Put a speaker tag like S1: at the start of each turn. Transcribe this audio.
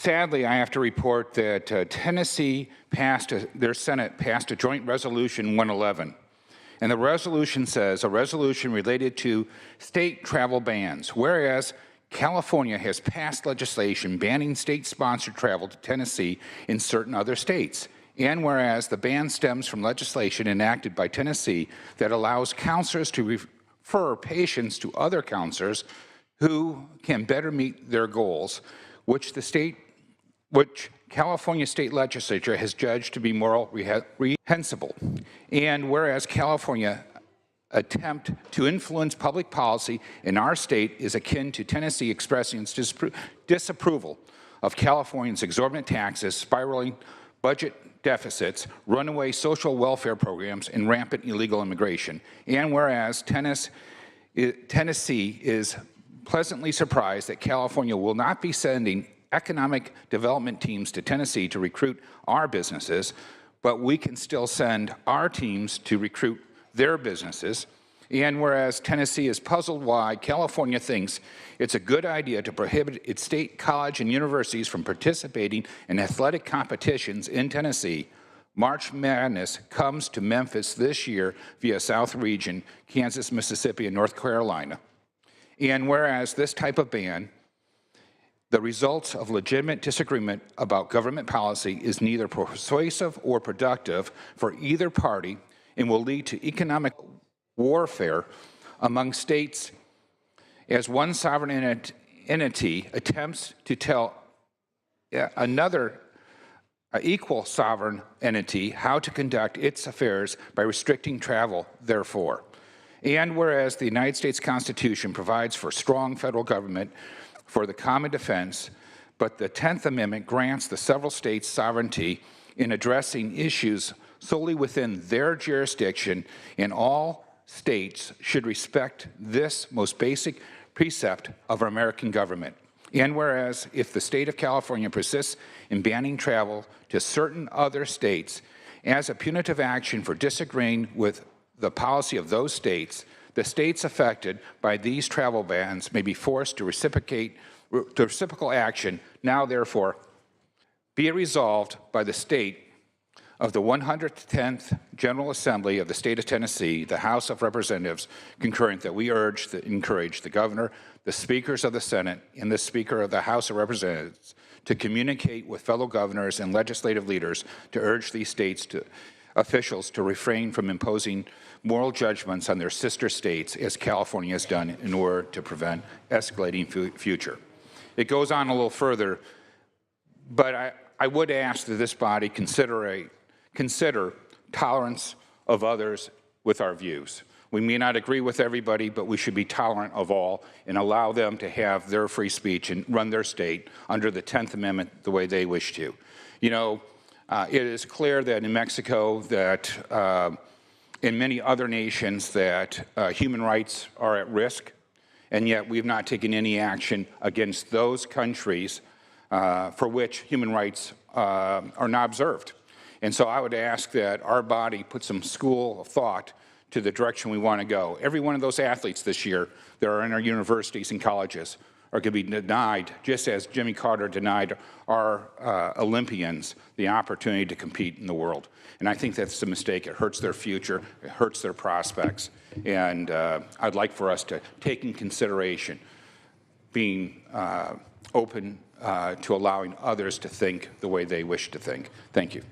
S1: Sadly, I have to report that Tennessee their Senate passed a joint resolution 111. And the resolution says, a resolution related to state travel bans, whereas California has passed legislation banning state-sponsored travel to Tennessee in certain other states. And whereas the ban stems from legislation enacted by Tennessee that allows counselors to refer patients to other counselors who can better meet their goals, which California State Legislature has judged to be morally reprehensible. And whereas California attempt to influence public policy in our state is akin to Tennessee expressing its disapproval of California's exorbitant taxes, spiraling budget deficits, runaway social welfare programs, and rampant illegal immigration. And whereas Tennessee is pleasantly surprised that California will not be sending economic development teams to Tennessee to recruit our businesses, but we can still send our teams to recruit their businesses. And whereas Tennessee is puzzled why California thinks it's a good idea to prohibit its state college and universities from participating in athletic competitions in Tennessee, March Madness comes to Memphis this year via South Region, Kansas, Mississippi, and North Carolina. And whereas this type of ban, the results of legitimate disagreement about government policy is neither persuasive or productive for either party and will lead to economic warfare among states as one sovereign entity attempts to tell another equal sovereign entity how to conduct its affairs by restricting travel, therefore. And whereas the United States Constitution provides for strong federal government for the common defense, but the 10th Amendment grants the several states sovereignty in addressing issues solely within their jurisdiction, and all states should respect this most basic precept of our American government. And whereas if the state of California persists in banning travel to certain other states as a punitive action for disagreeing with the policy of those states, the states affected by these travel bans may be forced to reciprocal action. Now, therefore, be it resolved by the state of the 110th General Assembly of the State of Tennessee, the House of Representatives concurrent, that we encourage the Governor, the Speakers of the Senate, and the Speaker of the House of Representatives to communicate with fellow governors and legislative leaders to urge these states officials to refrain from imposing moral judgments on their sister states, as California has done, in order to prevent escalating future. It goes on a little further, but I would ask that this body consider tolerance of others with our views. We may not agree with everybody, but we should be tolerant of all and allow them to have their free speech and run their state under the 10th Amendment the way they wish to. You know, it is clear that in Mexico, that in many other nations, that human rights are at risk, and yet we've not taken any action against those countries for which human rights are not observed. And so I would ask that our body put some school of thought to the direction we want to go. Every one of those athletes this year that are in our universities and colleges are going to be denied, just as Jimmy Carter denied our Olympians the opportunity to compete in the world. And I think that's a mistake. It hurts their future. It hurts their prospects. And I'd like for us to take in consideration being open to allowing others to think the way they wish to think. Thank you.